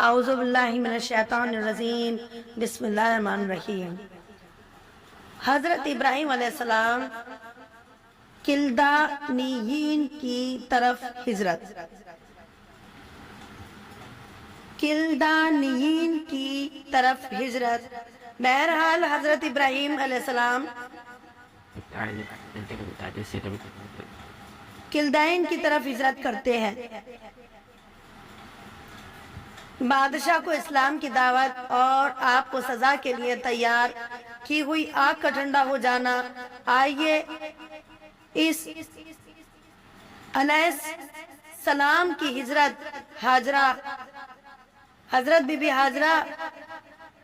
اعوذ باللہ من الشیطان الرجیم بسم اللہ الرحمن الرحیم۔ حضرت ابراہیم علیہ السلام کلدانیین کی طرف ہجرت۔ کلدانیین کی طرف ہجرت۔ بہرحال حضرت ابراہیم علیہ السلام کلدائن کی طرف ہجرت کرتے ہیں۔ بادشاہ کو اسلام کی دعوت اور آپ کو سزا کے لیے تیار کی ہوئی آگ کا ٹھنڈا ہو جانا۔ آئیے اس علیہ السلام کی ہجرت ہاجرہ، حضرت بی بی ہاجرہ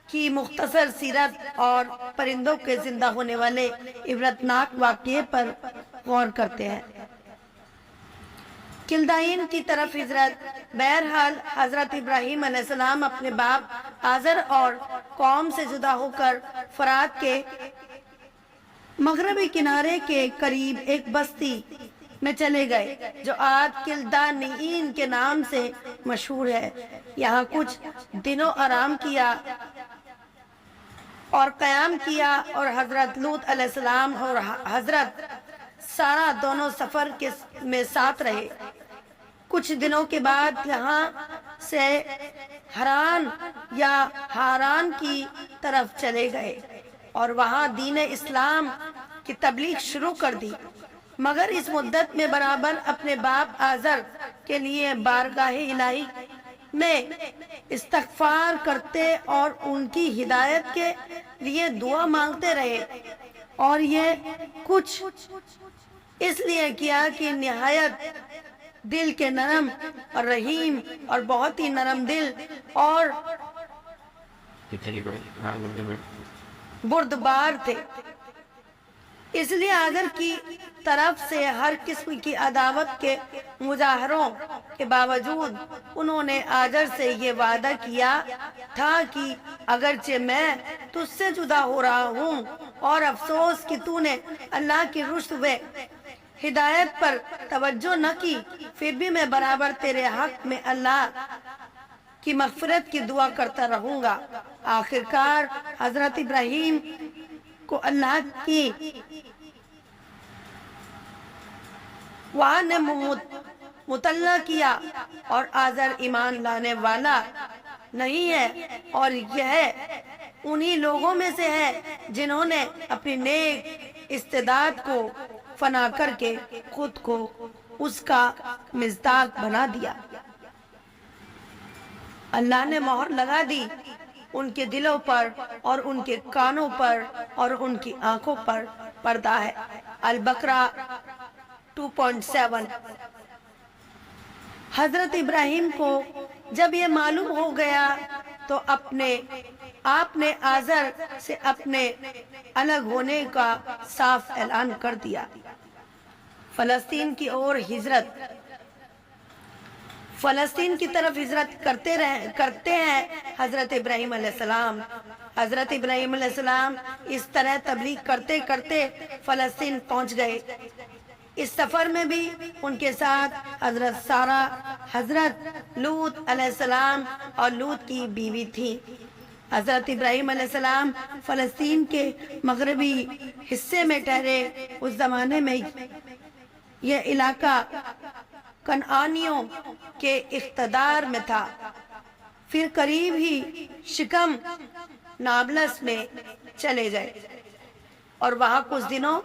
کی مختصر سیرت اور پرندوں کے زندہ ہونے والے عبرتناک واقعے پر غور کرتے ہیں۔ کلدائن کی طرف ہجرت۔ بہرحال حضرت ابراہیم علیہ السلام اپنے باپ آزر اور قوم سے جدا ہو کر فرات کے مغربی کنارے کے قریب ایک بستی میں چلے گئے جو آج کلدانیین کے نام سے مشہور ہے۔ یہاں کچھ دنوں آرام کیا اور قیام کیا اور حضرت لوط علیہ السلام اور حضرت سارہ دونوں سفر میں ساتھ رہے۔ کچھ دنوں کے بعد یہاں سے حران یا ہاران کی طرف چلے گئے اور وہاں دین اسلام کی تبلیغ شروع کر دی، مگر اس مدت میں برابر اپنے باپ آزر کے لیے بارگاہ الہی میں استغفار کرتے اور ان کی ہدایت کے لیے دعا مانگتے رہے، اور یہ کچھ اس لیے کیا کہ نہایت دل کے نرم اور رحیم اور بہت ہی نرم دل اور بردبار تھے، اس لیے آزر کی طرف سے ہر قسم کی عداوت کے مظاہروں کے باوجود انہوں نے آزر سے یہ وعدہ کیا تھا کہ اگرچہ میں تجھ سے جدا ہو رہا ہوں اور افسوس کہ تو نے اللہ کی رشد و ہدایت پر توجہ نہ کی، پھر بھی میں برابر تیرے حق میں اللہ کی مغفرت کی دعا کرتا رہوں گا۔ آخرکار حضرت ابراہیم کو اللہ کی وعد نے مطلع کیا اور آزر ایمان لانے والا نہیں ہے، اور یہ انہی لوگوں میں سے ہے جنہوں نے اپنی نیک استعداد کو فنا کر کے خود کو اس کا مصداق بنا دیا۔ اللہ نے مہر لگا دی ان کے دلوں پر اور ان کے کانوں پر اور ان کی آنکھوں پر۔ پردہ ہے البقرہ 2.7۔ حضرت ابراہیم کو جب یہ معلوم ہو گیا تو آپ نے آزر سے اپنے الگ ہونے کا صاف اعلان کر دیا۔ فلسطین کی اور ہجرت۔ فلسطین کی طرف ہجرت کرتے ہیں حضرت ابراہیم علیہ السلام۔ حضرت ابراہیم علیہ السلام اس طرح تبلیغ کرتے کرتے فلسطین پہنچ گئے۔ اس سفر میں بھی ان کے ساتھ حضرت سارہ، حضرت لوط علیہ السلام اور لوط کی بیوی تھی۔ حضرت ابراہیم علیہ السلام فلسطین کے مغربی حصے میں ٹھہرے۔ اس زمانے میں یہ علاقہ کنعانیوں کے اقتدار میں تھا۔ پھر قریب ہی شکم نابلس میں چلے گئے اور وہاں کچھ دنوں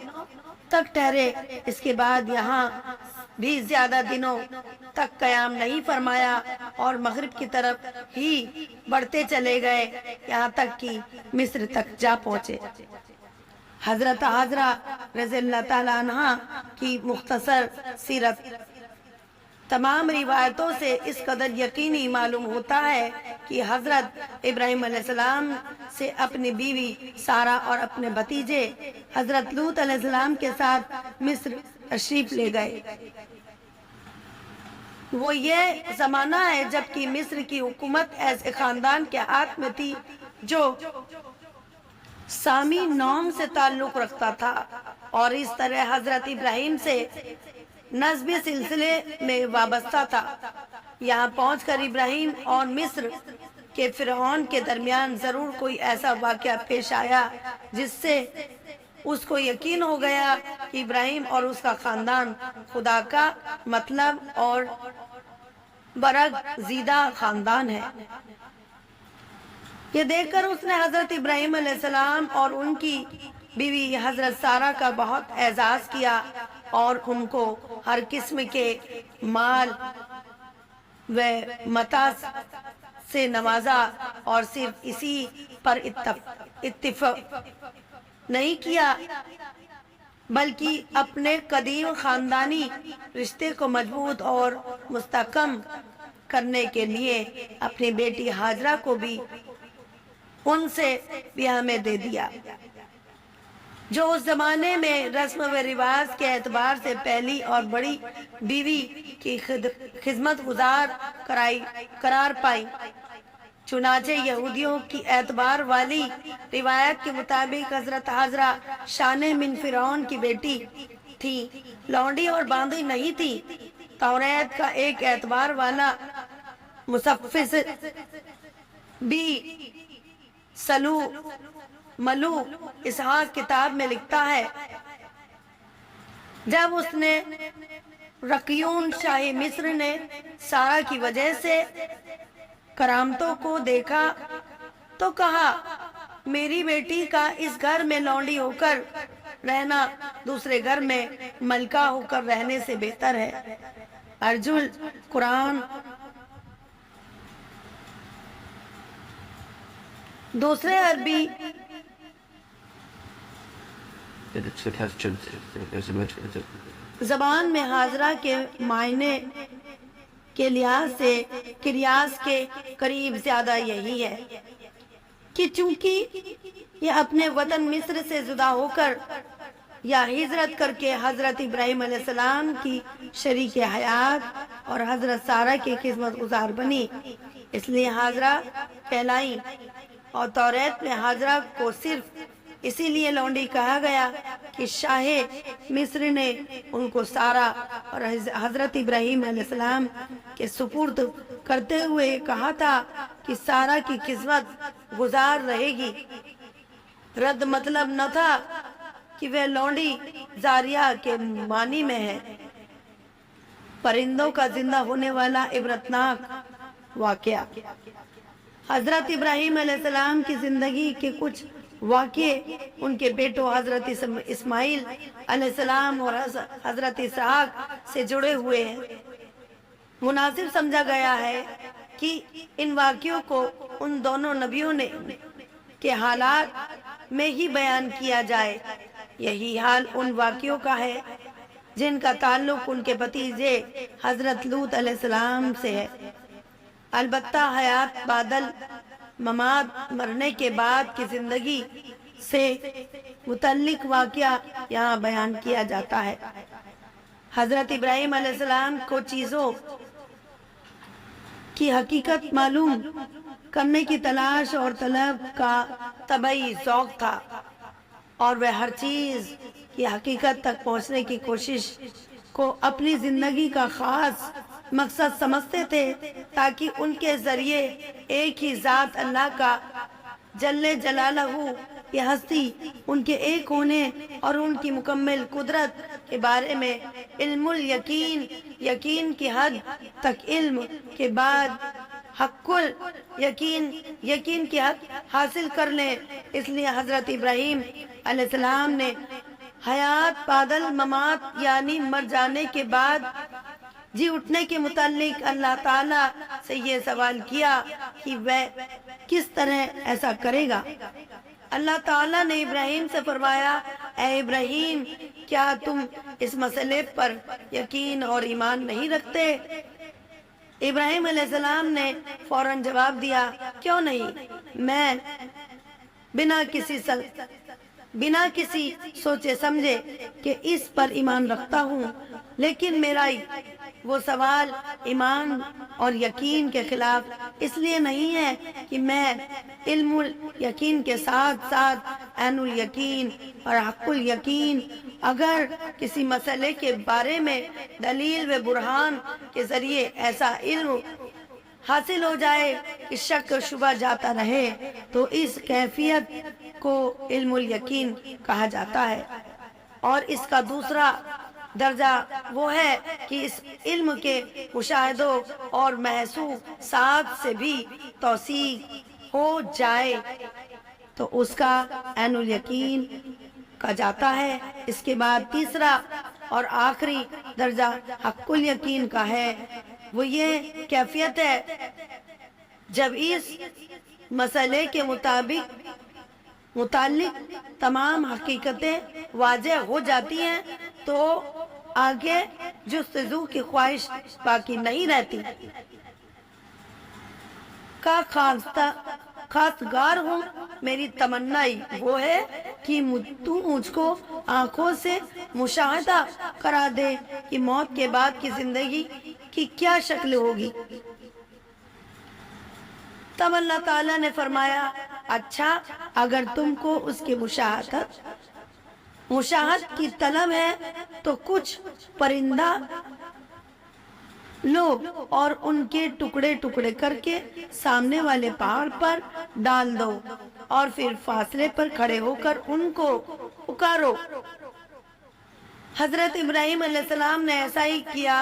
تک ٹھہرے۔ اس کے بعد یہاں بھی زیادہ دنوں تک قیام نہیں فرمایا اور مغرب کی طرف ہی بڑھتے چلے گئے، یہاں تک کہ مصر تک جا پہنچے۔ حضرت حاجرہ رضی اللہ تعالیٰ عنہ کی مختصر سیرت۔ تمام روایتوں سے اس قدر یقینی معلوم ہوتا ہے کہ حضرت ابراہیم علیہ السلام سے اپنی بیوی سارہ اور اپنے بھتیجے حضرت لوط علیہ السلام کے ساتھ مصر تشریف لے گئے۔ وہ یہ زمانہ ہے جبکہ مصر کی حکومت ایسے خاندان کے ہاتھ میں تھی جو سامی نوم سے تعلق رکھتا تھا، اور اس طرح حضرت ابراہیم سے نسبی سلسلے میں وابستہ تھا۔ یہاں پہنچ کر ابراہیم اور مصر کہ فرعون کے درمیان ضرور کوئی ایسا واقعہ پیش آیا جس سے اس کو یقین ہو گیا کہ ابراہیم اور اس کا خاندان خدا کا مطلب اور برگزیدہ خاندان ہے۔ یہ دیکھ کر اس نے حضرت ابراہیم علیہ السلام اور ان کی بیوی حضرت سارہ کا بہت اعزاز کیا اور ان کو ہر قسم کے مال و متاع سے نوازا، اور صرف اسی پر اتفاق نہیں کیا بلکہ اپنے قدیم خاندانی رشتے کو مضبوط اور مستحکم کرنے کے لیے اپنی بیٹی ہاجرہ کو بھی ان سے بیاہ میں دے دیا، جو اس زمانے میں رسم و رواج کے اعتبار سے پہلی اور بڑی بیوی کی خدمت گزار قرار پائی۔ چنانچہ یہودیوں کی اعتبار والی روایت کے مطابق حضرت ہاجرہ شانہ من فرعون کی بیٹی تھی، لونڈی اور باندھی نہیں تھی۔ توریت کا ایک اعتبار والا مصفص بھی سلو ملو اسحاق کتاب میں لکھتا ہے، جب اس نے رقیون شاہ مصر نے سارہ کی وجہ سے کرامتوں کو دیکھا تو کہا، میری بیٹی کا اس گھر میں لونڈی ہو کر رہنا دوسرے گھر میں ملکہ ہو کر رہنے سے بہتر ہے۔ ارجل قرآن دوسرے عربی زبان میں حاضرہ کے معنی کے لحاظ سے قیاس کے قریب زیادہ یہی ہے کہ چونکہ یہ اپنے وطن مصر سے جدا ہو کر یا ہجرت کر کے حضرت ابراہیم علیہ السلام کی شریک حیات اور حضرت سارہ کی خدمت گزار بنی، اس لیے حاجرہ کہلائی، اور توریت میں حاجرہ کو صرف اسی لیے لونڈی کہا گیا کہ شاہ مصر نے ان کو سارہ اور حضرت ابراہیم علیہ السلام کے سپرد کرتے ہوئے کہا تھا کہ سارہ کی خدمت گزار رہے گی۔ رد مطلب نہ تھا کہ وہ لونڈی زاریہ کے معنی میں ہے۔ پرندوں کا زندہ ہونے والا عبرتناک واقعہ۔ حضرت ابراہیم علیہ السلام کی زندگی کے کچھ واقعے ان کے بیٹوں حضرت اسماعیل علیہ السلام اور حضرت اسحاق سے جڑے ہوئے ہیں۔ مناسب سمجھا گیا ہے کہ ان واقعوں کو ان دونوں نبیوں کے حالات میں ہی بیان کیا جائے۔ یہی حال ان واقعوں کا ہے جن کا تعلق ان کے بھتیجے حضرت لوط علیہ السلام سے ہے۔ البتہ حیات بعدل ممات، مرنے کے بعد کی زندگی سے متعلق واقعہ یہاں بیان کیا جاتا ہے۔ حضرت ابراہیم علیہ السلام کو چیزوں کی حقیقت معلوم کرنے کی تلاش اور طلب کا طبعی ذوق تھا، اور وہ ہر چیز کی حقیقت تک پہنچنے کی کوشش کو اپنی زندگی کا خاص مقصد سمجھتے تھے، تاکہ ان کے ذریعے ایک ہی ذات اللہ کا جل جلالہ یہ ہستی، ان کے ایک ہونے اور ان کی مکمل قدرت کے بارے میں علم الیقین، یقین کی حد تک علم کے بعد حق الیقین، یقین کی حد حاصل کر لیں۔ اس لیے حضرت ابراہیم علیہ السلام نے حیات بعد الممات یعنی مر جانے کے بعد جی اٹھنے کے متعلق اللہ تعالیٰ سے یہ سوال کیا کہ وہ کس طرح ایسا کرے گا۔ اللہ تعالیٰ نے ابراہیم سے فرمایا، اے ابراہیم، کیا تم اس مسئلے پر یقین اور ایمان نہیں رکھتے؟ ابراہیم علیہ السلام نے فوراً جواب دیا، کیوں نہیں، میں بنا کسی سوچے سمجھے کہ اس پر ایمان رکھتا ہوں، لیکن میرا وہ سوال ایمان اور یقین کے خلاف اس لیے نہیں ہے کہ میں علم الیقین کے ساتھ ساتھ عین الیقین اور حق الیقین اگر کسی مسئلے کے بارے میں دلیل و برہان کے ذریعے ایسا علم حاصل ہو جائے کہ شک و شبہ جاتا رہے تو اس کیفیت کو علم الیقین کہا جاتا ہے۔ اور اس کا دوسرا درجہ وہ ہے کہ اس علم کے مشاہدوں اور محسوسات سے بھی توثیق ہو جائے تو اس کا عین الیقین کہا جاتا ہے۔ اس کے بعد تیسرا اور آخری درجہ حق الیقین کا ہے، وہ یہ کیفیت ہے جب اس مسئلے کے متعلق تمام حقیقتیں واضح ہو جاتی ہیں تو آگے جستجو کی خواہش باقی نہیں رہتی۔ کا خواستگار ہوں، میری تمنا وہ ہے کہ تو مجھ کو آنکھوں سے مشاہدہ کرا دے کہ موت کے بعد کی زندگی کی کیا شکل ہوگی۔ تب اللہ تعالیٰ نے فرمایا اچھا اگر تم کو اس کے مشاہد کی طلب ہے تو کچھ پرندہ لو اور ان کے ٹکڑے ٹکڑے کر کے سامنے والے پہاڑ پر ڈال دو اور پھر فاصلے پر کھڑے ہو کر ان کو پکارو۔ حضرت ابراہیم علیہ السلام نے ایسا ہی کیا۔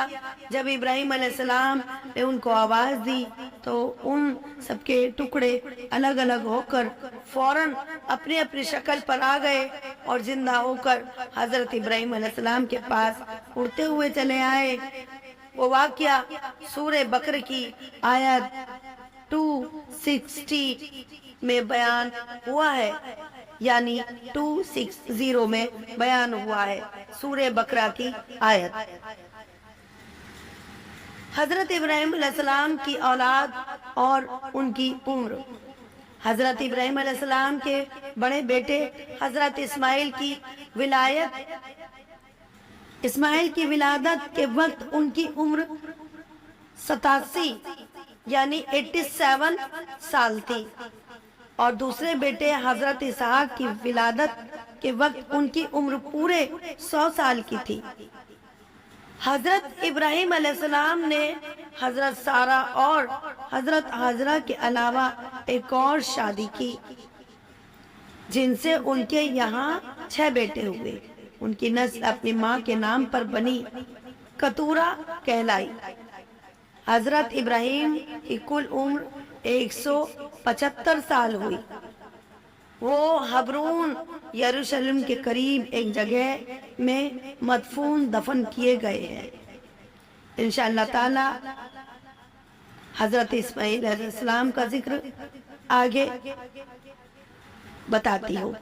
جب ابراہیم علیہ السلام نے ان کو آواز دی تو ان سب کے ٹکڑے الگ الگ ہو کر فوراً اپنی اپنی شکل پر آ گئے اور زندہ ہو کر حضرت ابراہیم علیہ السلام کے پاس اڑتے ہوئے چلے آئے۔ وہ واقعہ سورہ بقرہ کی آیت 260 میں بیان ہوا ہے، یعنی 260 میں بیان ہوا ہے سورہ بقرہ کی آیت۔ حضرت ابراہیم علیہ السلام کی اولاد اور ان کی عمر۔ حضرت ابراہیم علیہ السلام کے بڑے بیٹے حضرت اسماعیل کی ولادت کے وقت ان کی عمر 87 یعنی 87 سال تھی، اور دوسرے بیٹے حضرت اسحاق کی ولادت کے وقت ان کی عمر پورے 100 سال کی تھی۔ حضرت ابراہیم علیہ السلام نے حضرت سارہ اور حضرت ہاجرہ کے علاوہ ایک اور شادی کی جن سے ان کے یہاں 6 بیٹے ہوئے۔ ان کی نسل اپنی ماں کے نام پر بنی کتورہ کہلائی۔ حضرت ابراہیم کی کل عمر 175 سال ہوئی۔ وہ حبرون یروشلم کے قریب ایک جگہ میں دفن کیے گئے ہیں۔ انشاءاللہ تعالی حضرت اسماعیل علیہ السلام کا ذکر آگے بتاتی ہوں۔